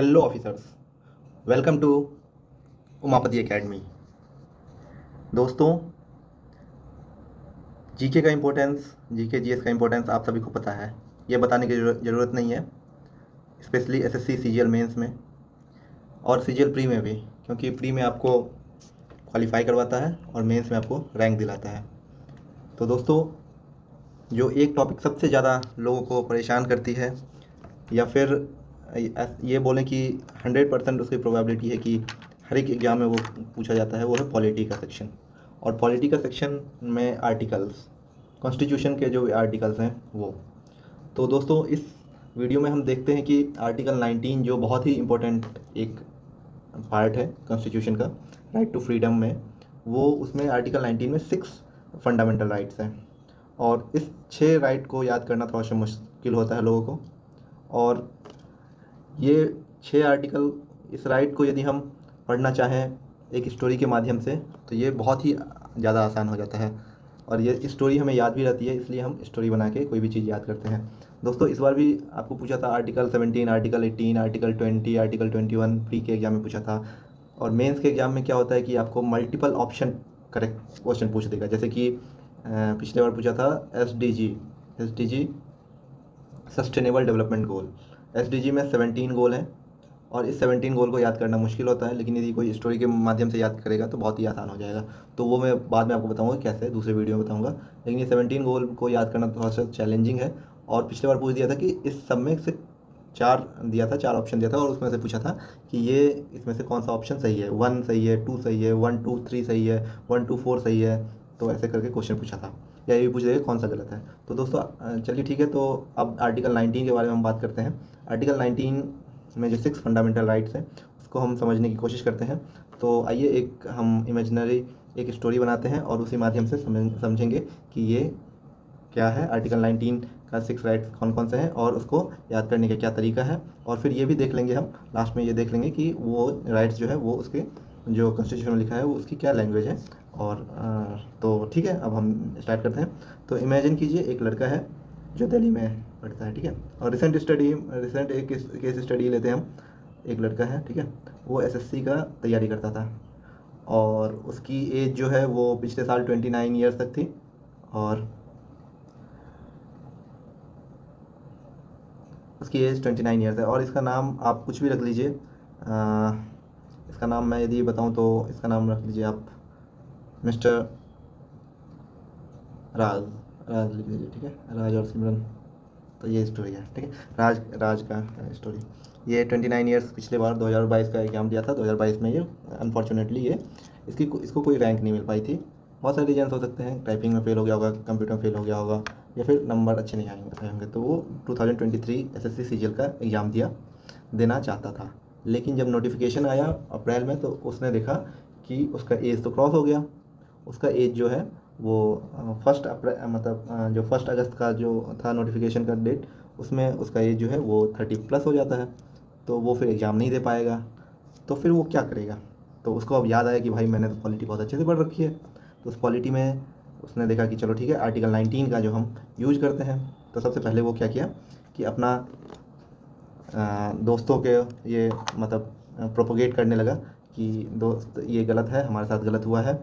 Hello officers, welcome to Umapati academy. दोस्तों, GK का importance, GK GS का इम्पोर्टेंस आप सभी को पता है। ये बताने की ज़रूरत नहीं है, स्पेशली एसएससी सीजीएल मेंस में और सीजीएल प्री में भी, क्योंकि प्री में आपको क्वालिफाई करवाता है और मेंस में आपको रैंक दिलाता है। तो दोस्तों, जो एक टॉपिक सबसे ज़्यादा लोगों को परेशान करती है, या फिर ये बोलें कि 100% उसकी प्रोबेबिलिटी है कि हर एक एग्ज़ाम में वो पूछा जाता है, वो है पॉलिटी का सेक्शन। और पॉलिटी का सेक्शन में आर्टिकल्स, कॉन्स्टिट्यूशन के जो आर्टिकल्स हैं वो। तो दोस्तों, इस वीडियो में हम देखते हैं कि आर्टिकल 19 जो बहुत ही इम्पोर्टेंट एक पार्ट है कॉन्स्टिट्यूशन का, राइट टू फ्रीडम में, वो उसमें आर्टिकल 19 में 6 फंडामेंटल राइट्स हैं। और इस 6 राइट को याद करना थोड़ा सा मुश्किल होता है लोगों को। और ये 6 आर्टिकल, इस राइट को यदि हम पढ़ना चाहें एक स्टोरी के माध्यम से, तो ये बहुत ही ज़्यादा आसान हो जाता है। और ये स्टोरी हमें याद भी रहती है, इसलिए हम स्टोरी बना के कोई भी चीज़ याद करते हैं। दोस्तों, इस बार भी आपको पूछा था article 17, article 18, article 20, article 21 pre के एग्ज़ाम में पूछा था। और मेंस के एग्ज़ाम में क्या होता है कि आपको मल्टीपल ऑप्शन करेक्ट क्वेश्चन पूछ देगा। जैसे कि पिछले बार पूछा था SDG sustainable development goal. SDG में 17 गोल हैं और इस 17 गोल को याद करना मुश्किल होता है, लेकिन यदि कोई स्टोरी के माध्यम से याद करेगा तो बहुत ही आसान हो जाएगा। तो वो मैं बाद में आपको बताऊंगा कैसे, दूसरे वीडियो में बताऊंगा। लेकिन ये 17 गोल को याद करना थोड़ा सा चैलेंजिंग है। और पिछले बार पूछ दिया था कि इस सब में से 4 दिया था, 4 ऑप्शन दिया था, और उसमें से पूछा था कि ये इसमें से कौन सा ऑप्शन सही है। 1 सही है, 2 सही है, 1 2 3 सही है, 1 2 4 सही है। तो ऐसे करके क्वेश्चन पूछा था, या ये भी पूछ देगा कौन सा गलत है। तो दोस्तों चलिए ठीक है, तो अब आर्टिकल 19 के बारे में हम बात करते हैं। आर्टिकल 19 में जो 6 फंडामेंटल राइट्स हैं उसको हम समझने की कोशिश करते हैं। तो आइए एक हम इमेजिनरी एक स्टोरी बनाते हैं और उसी माध्यम से समझेंगे कि ये क्या है, आर्टिकल 19 का 6 राइट्स कौन कौन से हैं और उसको याद करने का क्या तरीका है। और फिर ये भी देख लेंगे, हम लास्ट में ये देख लेंगे कि वो राइट्स जो है वो उसके जो कॉन्स्टिट्यूशन में लिखा है वो उसकी क्या लैंग्वेज है। और तो ठीक है, अब हम स्टार्ट करते हैं। तो इमेजिन कीजिए एक लड़का है जो दिल्ली में पढ़ता है, ठीक है। और रिसेंट एक केस स्टडी लेते हैं हम। एक लड़का है, ठीक है, वो एसएससी का तैयारी करता था और उसकी एज जो है वो पिछले साल 29 ईयर्स तक थी। और उसकी एज 29 ईयर्स है और इसका नाम आप कुछ भी रख लीजिए। इसका नाम मैं यदि बताऊं तो इसका नाम रख लीजिए आप मिस्टर राज। राज लिख लीजिए, ठीक है, राज और सिमरन। तो ये स्टोरी है, ठीक है, राज का स्टोरी। ये 29 ईयर्स, पिछले बार 2022 का एग्ज़ाम दिया था। 2022 में ये अनफॉर्चुनेटली ये इसको कोई रैंक नहीं मिल पाई थी। बहुत सारे रीजन्स हो सकते हैं, टाइपिंग में फेल हो गया होगा, कंप्यूटर में फेल हो गया होगा, या फिर नंबर अच्छे नहीं आए होंगे। तो वो 2023 एसएससी सीजीएल का एग्ज़ाम देना चाहता था। लेकिन जब नोटिफिकेशन आया अप्रैल में, तो उसने देखा कि उसका एज तो क्रॉस हो गया। उसका एज जो है वो फर्स्ट अप्रैल मतलब जो 1 अगस्त का जो था नोटिफिकेशन का डेट, उसमें उसका एज जो है वो 30+ हो जाता है। तो वो फिर एग्ज़ाम नहीं दे पाएगा। तो फिर वो क्या करेगा? तो उसको अब याद आया कि भाई मैंने तो पॉलिटी बहुत अच्छे से पढ़ रखी है। तो उस पॉलिटी में उसने देखा कि चलो ठीक है, आर्टिकल 19 का जो हम यूज करते हैं। तो सबसे पहले वो क्या किया कि अपना दोस्तों के ये मतलब प्रोपोगेट करने लगा कि दोस्त ये गलत है, हमारे साथ गलत हुआ है।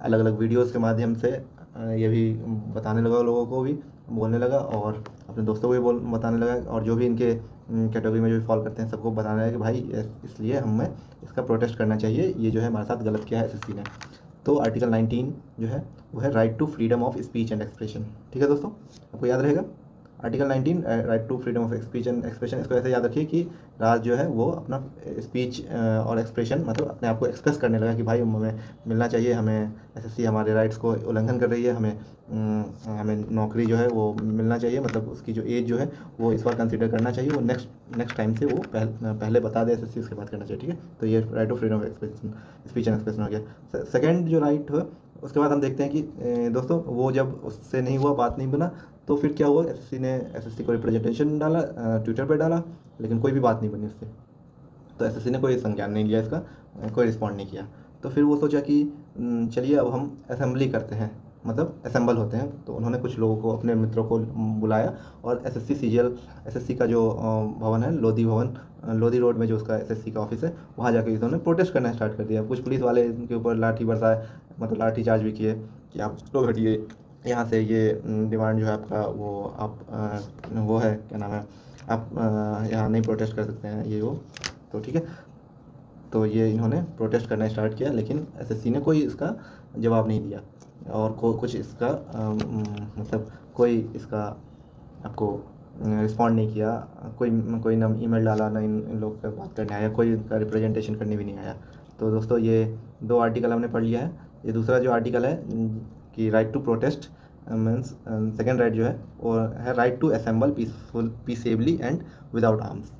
अलग अलग वीडियोस के माध्यम से ये भी बताने लगा, लोगों को भी बोलने लगा और अपने दोस्तों को भी बताने लगा। और जो भी इनके कैटेगरी में जो भी फॉलो करते हैं सबको बताने लगा कि भाई इसलिए हमें इसका प्रोटेस्ट करना चाहिए, ये जो है हमारे साथ गलत किया है एसएससी ने। तो आर्टिकल 19 जो है वो है right to freedom of speech and expression. ठीक है दोस्तों, आपको याद रहेगा article 19 right to freedom of speech and expression. इसको ऐसे याद रखिए कि राज जो है वो अपना स्पीच और एक्सप्रेशन मतलब अपने आप को एक्सप्रेस करने लगा कि भाई हमें मिलना चाहिए, हमें एसएससी हमारे राइट्स को उल्लंघन कर रही है, हमें नौकरी जो है वो मिलना चाहिए। मतलब उसकी जो एज जो है वो इस बार कंसिडर करना चाहिए, वो नेक्स्ट टाइम से वो पहले बता दे एसएससी, उसके बाद करना चाहिए। ठीक है, तो ये right to freedom of expression, speech and expression हो गया। सेकेंड जो राइट है, उसके बाद हम देखते हैं कि दोस्तों वो जब उससे नहीं हुआ, बात नहीं बना, तो फिर क्या हुआ, एसएससी को रिप्रेजेंटेशन डाला, ट्विटर पर डाला, लेकिन कोई भी बात नहीं बनी उससे। तो एसएससी ने कोई संज्ञान नहीं लिया इसका, कोई रिस्पॉन्ड नहीं किया। तो फिर वो सोचा कि चलिए अब हम असेंबली करते हैं, मतलब असेंबल होते हैं। तो उन्होंने कुछ लोगों को, अपने मित्रों को बुलाया और एसएससी का जो भवन है, लोधी भवन, लोधी रोड में जो उसका एसएससी का ऑफिस है, वहाँ जाकर इन्होंने प्रोटेस्ट करना स्टार्ट कर दिया। कुछ पुलिस वाले इनके ऊपर लाठी बरसाए, मतलब लाठी चार्ज भी किए कि आप लोग हटिए यहाँ से, ये डिमांड जो है आपका वो आप वो है, क्या नाम है, आप यहाँ नहीं प्रोटेस्ट कर सकते हैं, ये वो। तो ठीक है, तो ये इन्होंने प्रोटेस्ट करना स्टार्ट किया, लेकिन एसएससी ने कोई इसका जवाब नहीं दिया और कुछ इसका मतलब कोई इसका आपको रिस्पॉन्ड नहीं किया। कोई कोई ना ईमेल डाला, ना इन लोग से बात करने आया, कोई इनका रिप्रेजेंटेशन करने भी नहीं आया। तो दोस्तों ये 2 आर्टिकल हमने पढ़ लिया है। ये दूसरा जो आर्टिकल है कि right to protest means second right जो है वो है right to assemble peacefully and without arms.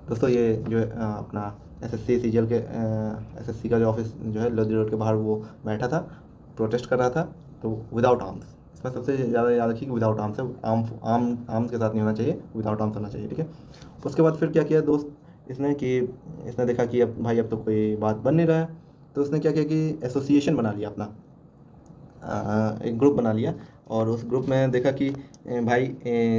दोस्तों ये जो है अपना एसएससी सीजीएल के एसएससी का जो ऑफिस जो है लोधी रोड के बाहर वो बैठा था, प्रोटेस्ट कर रहा था, तो विदाउट आर्म्स, इसमें सबसे ज़्यादा याद रखिए कि विदाउट आर्म्स है, आर्म्स के साथ नहीं होना चाहिए, विदाउट आर्म्स होना चाहिए, ठीक है। उसके बाद फिर क्या किया दोस्त इसने कि इसने देखा कि अब भाई अब तो कोई बात बन नहीं रहा है, तो उसने क्या किया कि एसोसिएशन बना लिया अपना, एक ग्रुप बना लिया और उस ग्रुप में देखा कि भाई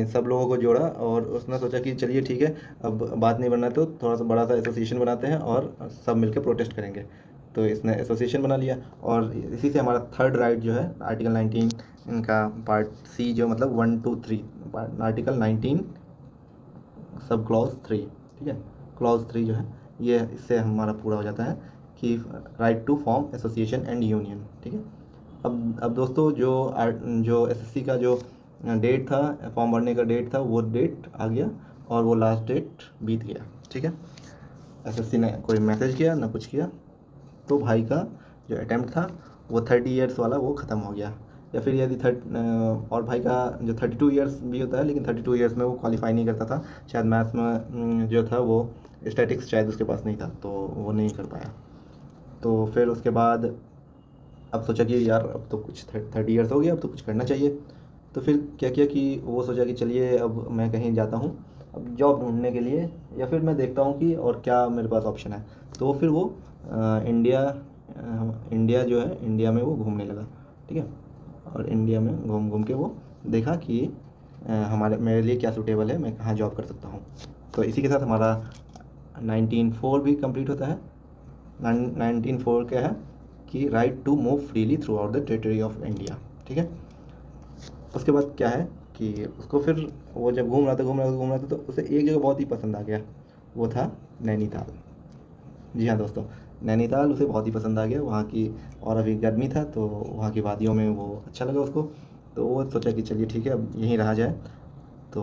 सब लोगों को जोड़ा और उसने सोचा कि चलिए ठीक है, अब बात नहीं बनना तो थोड़ा सा बड़ा सा एसोसिएशन बनाते हैं और सब मिलकर प्रोटेस्ट करेंगे। तो इसने एसोसिएशन बना लिया और इसी से हमारा थर्ड राइट जो है आर्टिकल 19 इनका पार्ट सी जो मतलब 1 2 3 आर्टिकल 19 सब क्लॉज 3, ठीक है, क्लॉज 3 जो है ये इससे हमारा पूरा हो जाता है कि right to form association and union, ठीक है। अब दोस्तों जो एसएससी का जो डेट था, फॉर्म भरने का डेट था, वो डेट आ गया और वो लास्ट डेट बीत गया, ठीक है। एसएससी ने कोई मैसेज किया ना कुछ किया, तो भाई का जो अटैम्प्ट था वो 30 ईयर्स वाला वो ख़त्म हो गया। या फिर यदि और भाई का जो 32 ईयर्स भी होता है, लेकिन 32 ईयर्स में वो क्वालिफाई नहीं करता था, शायद मैथ्स में जो था वो स्टैटिक्स शायद उसके पास नहीं था, तो वो नहीं कर पाया। तो फिर उसके बाद अब सोचा कि यार अब तो कुछ 30 ईयर्स हो गया, अब तो कुछ करना चाहिए। तो फिर क्या किया कि वो सोचा कि चलिए अब मैं कहीं जाता हूँ अब जॉब ढूंढने के लिए, या फिर मैं देखता हूँ कि और क्या मेरे पास ऑप्शन है। तो फिर वो इंडिया जो है, इंडिया में वो घूमने लगा, ठीक है। और इंडिया में घूम घूम के वो देखा कि मेरे लिए क्या सूटेबल है, मैं कहाँ जॉब कर सकता हूँ। तो इसी के साथ हमारा 19.4 भी कंप्लीट होता है। 19.4 क्या है कि right to move freely throughout the territory of India, ठीक है। उसके बाद क्या है कि उसको फिर वो जब घूम रहा था तो उसे एक जगह बहुत ही पसंद आ गया, वो था नैनीताल। जी हाँ दोस्तों, नैनीताल उसे बहुत ही पसंद आ गया वहाँ की, और अभी गर्मी था तो वहाँ की वादियों में वो अच्छा लगा उसको। तो वो सोचा कि चलिए ठीक है अब यहीं रहा जाए। तो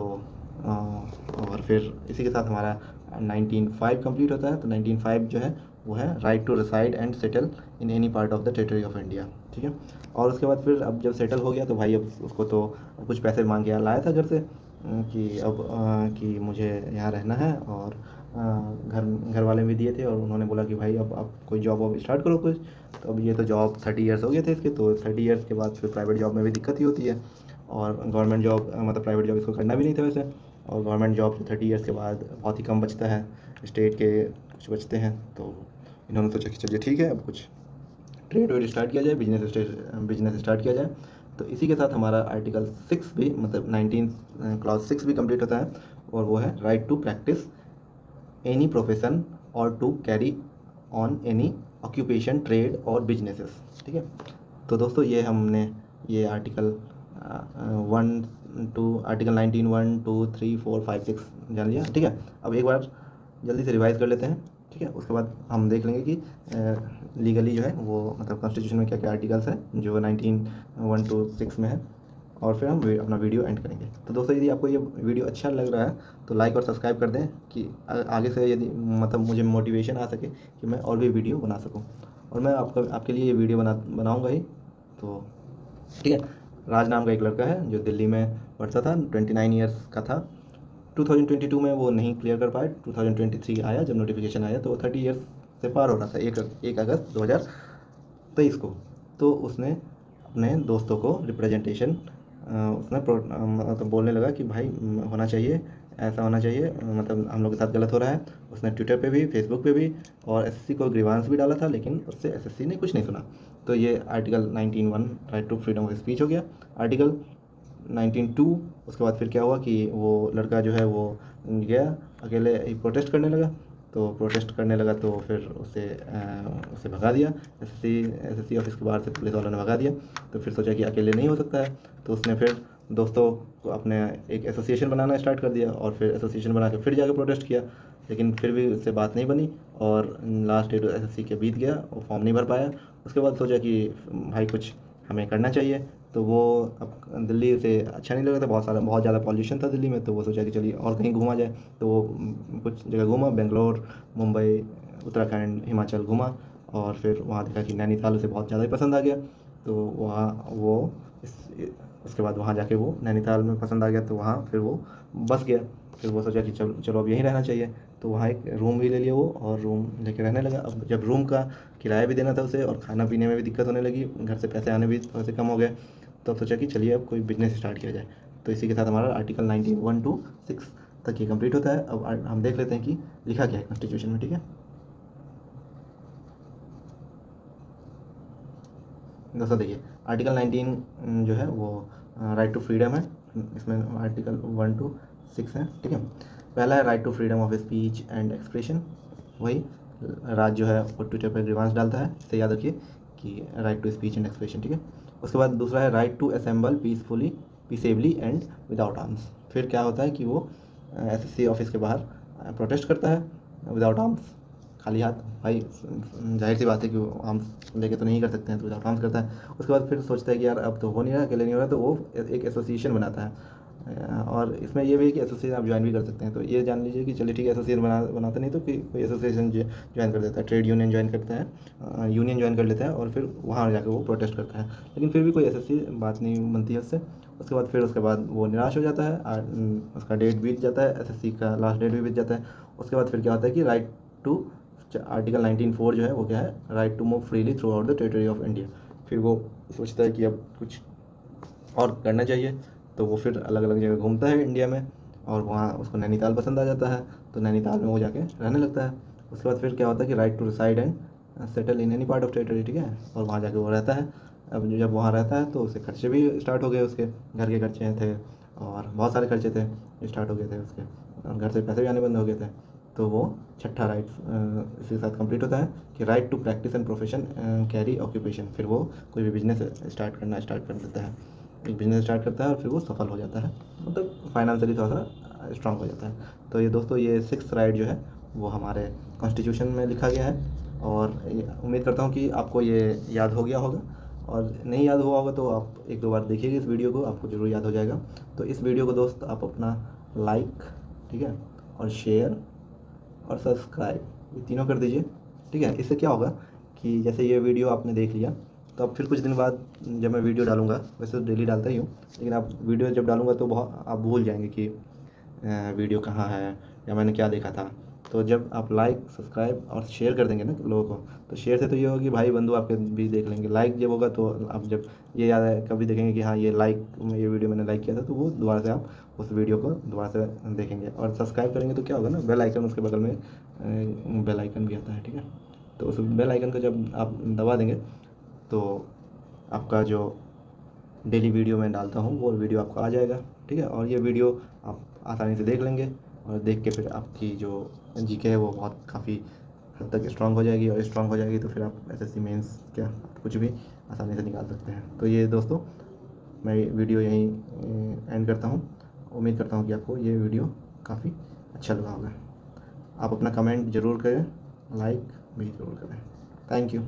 और फिर इसी के साथ हमारा 19.5 कंप्लीट होता है। तो 19.5 जो है वो है right to reside and settle in any part of the territory of India, ठीक है। और उसके बाद फिर अब जब सेटल हो गया तो भाई अब उसको तो कुछ पैसे मांग के लाया था घर से कि अब कि मुझे यहाँ रहना है, और घर वाले भी दिए थे और उन्होंने बोला कि भाई अब आप कोई जॉब वॉब स्टार्ट करो कुछ। तो अब ये तो जॉब 30 ईयर्स हो गए थे इसके, तो 30 ईयर्स के बाद फिर प्राइवेट जॉब में भी दिक्कत ही होती है, और गवर्नमेंट जॉब मतलब प्राइवेट जॉब इसको करना भी नहीं था वैसे। और गवर्नमेंट जॉब 30 ईयर्स के बाद बहुत ही कम बचता है, स्टेट के कुछ बचते हैं। तो इन्होंने सोचा कि चलिए ठीक है अब कुछ ट्रेड वेड स्टार्ट किया जाए, बिजनेस स्टार्ट किया जाए। तो इसी के साथ हमारा आर्टिकल 6 भी मतलब 19 क्लॉज 6 भी कंप्लीट होता है, और वो है right to practice any profession और to carry on any occupation trade और बिजनेसेस, ठीक है। तो दोस्तों ये हमने ये आर्टिकल 19 1 2 3 4 5 6 जान लिया, ठीक है। अब एक बार जल्दी से रिवाइज कर लेते हैं, ठीक है। उसके बाद हम देख लेंगे कि लीगली जो है वो मतलब कॉन्स्टिट्यूशन में क्या क्या आर्टिकल्स हैं जो 19 1 2 6 में है, और फिर हम अपना वीडियो एंड करेंगे। तो दोस्तों यदि आपको ये वीडियो अच्छा लग रहा है तो लाइक और सब्सक्राइब कर दें कि आगे से यदि मतलब मुझे मोटिवेशन आ सके कि मैं और भी वीडियो बना सकूं, और मैं आपके लिए ये वीडियो बनाऊंगा ही। तो ठीक है, राज नाम का एक लड़का है जो दिल्ली में पढ़ता था, 29 ईयर्स का था। 2022 में वो नहीं क्लियर कर पाया, 2023 आया जब नोटिफिकेशन आया तो वो 30 ईयर्स से पार हो रहा था 1 अगस्त 2023 को। तो उसने अपने दोस्तों को रिप्रेजेंटेशन उसने मतलब बोलने लगा कि भाई होना चाहिए ऐसा होना चाहिए, मतलब हम लोग के साथ गलत हो रहा है। उसने ट्विटर पे भी, फेसबुक पे भी और एसएससी को ग्रीवांस भी डाला था, लेकिन उससे एसएससी ने कुछ नहीं सुना। तो ये article 19(1) right to freedom of speech हो गया। आर्टिकल 19(2) उसके बाद फिर क्या हुआ कि वो लड़का जो है वो गया अकेले ही प्रोटेस्ट करने लगा। तो प्रोटेस्ट करने लगा तो फिर उसे भगा दिया, एसएससी ऑफिस के बाहर से पुलिस वालों ने भगा दिया। तो फिर सोचा कि अकेले नहीं हो सकता है, तो उसने फिर दोस्तों को अपने एक एसोसिएशन बनाना स्टार्ट कर दिया और फिर एसोसिएशन बना के फिर जाके प्रोटेस्ट किया। लेकिन फिर भी उससे बात नहीं बनी और लास्ट डेट एसएससी के बीत गया, वो फॉर्म नहीं भर पाया। उसके बाद सोचा कि भाई कुछ हमें करना चाहिए। तो वो अब दिल्ली से अच्छा नहीं लगा था, बहुत ज़्यादा पॉल्यूशन था दिल्ली में। तो वो सोचा कि चलिए और कहीं घूमा जाए। तो वो कुछ जगह घूमा, बेंगलोर, मुंबई, उत्तराखंड, हिमाचल घूमा और फिर वहाँ देखा कि नैनीताल उसे बहुत ज़्यादा ही पसंद आ गया। तो वहाँ वो इस उसके बाद वहाँ जाके वो नैनीताल में पसंद आ गया, तो वहाँ फिर वो बस गया। फिर वो सोचा कि चलो चलो अब यहीं रहना चाहिए। तो वहाँ एक रूम भी ले लिया वो और रूम लेके रहने लगा। अब जब रूम का किराया भी देना था उसे और खाना पीने में भी दिक्कत होने लगी, घर से पैसे आने भी थोड़े से कम हो गए। तो अब सोचा कि चलिए अब कोई बिजनेस स्टार्ट किया जाए। तो इसी के साथ हमारा आर्टिकल 19(1) to 6 तक ये कंप्लीट होता है। अब हम देख लेते हैं कि लिखा क्या है कॉन्स्टिट्यूशन में। ठीक है दोस्तों, देखिए आर्टिकल 19 जो है वो राइट टू फ्रीडम है। इसमें आर्टिकल 1 to 6 है। ठीक है, पहला है right to freedom of speech and expression. वही राज जो है वो ट्विटर पर ग्रीवांस डालता है, इसे याद रखिए कि right to speech and expression. ठीक है, उसके बाद दूसरा है right to assemble peaceably and without arms. फिर क्या होता है कि वो एसएससी ऑफिस के बाहर प्रोटेस्ट करता है विदाउट आर्म्स, खाली हाथ। भाई जाहिर सी बात है कि वो आर्म्स लेके तो नहीं कर सकते हैं, तो विदाउट आर्म्स करता है। उसके बाद फिर सोचता है कि यार अब तो हो नहीं रहा, अकेले नहीं हो रहा, तो वो एक एसोसिएशन बनाता है। और इसमें ये भी है कि एसोसिएशन आप ज्वाइन भी कर सकते हैं। तो ये जान लीजिए कि चलिए ठीक है, एसोसिएशन बनाते नहीं तो कि कोई एसोसिएशन ज्वाइन कर देता है, ट्रेड यूनियन ज्वाइन करता है, यूनियन ज्वाइन कर लेता है और फिर वहाँ जाकर वो प्रोटेस्ट करता है। लेकिन फिर भी कोई ऐसी बात नहीं बनती है उससे। उसके बाद वो निराश हो जाता है, उसका डेट बीत जाता है, एसएससी का लास्ट डेट भी बीत जाता है। उसके बाद फिर क्या होता है कि राइट टू आर्टिकल 19(4) जो है वो क्या है, right to move freely throughout the territory of India. फिर वो सोचता है कि अब कुछ और करना चाहिए। तो वो फिर अलग अलग जगह घूमता है इंडिया में और वहाँ उसको नैनीताल पसंद आ जाता है। तो नैनीताल में वो जाके रहने लगता है। उसके बाद फिर क्या होता है कि right to reside and settle in any part of territory. ठीक है, और वहाँ जाके वो रहता है। अब जब वहाँ रहता है तो उसे खर्चे भी स्टार्ट हो गए, उसके घर के खर्चे थे और बहुत सारे खर्चे थे स्टार्ट हो गए थे उसके, और घर से पैसे भी आने बंद हो गए थे। तो वो छठा राइट इसी के साथ कंप्लीट होता है कि right to practise and profession carry occupation. फिर वो कोई भी बिजनेस स्टार्ट कर देता है, एक बिजनेस स्टार्ट करता है और फिर वो सफल हो जाता है, मतलब फाइनेंशियली थोड़ा सा स्ट्रांग हो जाता है। तो ये दोस्तों ये 6th राइट जो है वो हमारे कॉन्स्टिट्यूशन में लिखा गया है। और उम्मीद करता हूँ कि आपको ये याद हो गया होगा, और नहीं याद हुआ होगा तो आप एक दो बार देखिएगा इस वीडियो को, आपको ज़रूर याद हो जाएगा। तो इस वीडियो को दोस्त आप अपना लाइक, ठीक है, और शेयर और सब्सक्राइब, ये तीनों कर दीजिए। ठीक है, इससे क्या होगा कि जैसे ये वीडियो आपने देख लिया तो अब फिर कुछ दिन बाद जब मैं वीडियो डालूंगा, वैसे तो डेली डालता ही हूँ, लेकिन आप वीडियो जब डालूंगा तो बहुत आप भूल जाएंगे कि वीडियो कहाँ है या मैंने क्या देखा था। तो जब आप लाइक, सब्सक्राइब और शेयर कर देंगे ना लोगों को, तो शेयर से तो ये होगा कि भाई बंधु आपके भी देख लेंगे। लाइक जब होगा तो आप जब ये याद है कभी देखेंगे कि हाँ ये वीडियो मैंने लाइक किया था, तो वो दोबारा से आप उस वीडियो को दोबारा से देखेंगे। और सब्सक्राइब करेंगे तो क्या होगा ना, बेल आइकन उसके बगल में बेल आइकन भी आता है। ठीक है, तो उस बेल आइकन को जब आप दबा देंगे तो आपका जो डेली वीडियो मैं डालता हूँ वो वीडियो आपको आ जाएगा। ठीक है, और ये वीडियो आप आसानी से देख लेंगे और देख के फिर आपकी जो जीके है वो बहुत काफ़ी हद तक स्ट्रांग हो जाएगी, और स्ट्रांग हो जाएगी तो फिर आप एसएससी मेंस क्या कुछ भी आसानी से निकाल सकते हैं। तो ये दोस्तों मैं वीडियो यहीं एंड करता हूँ। उम्मीद करता हूँ कि आपको ये वीडियो काफ़ी अच्छा लगा होगा। आप अपना कमेंट ज़रूर करें, लाइक भी ज़रूर करें। Thank you.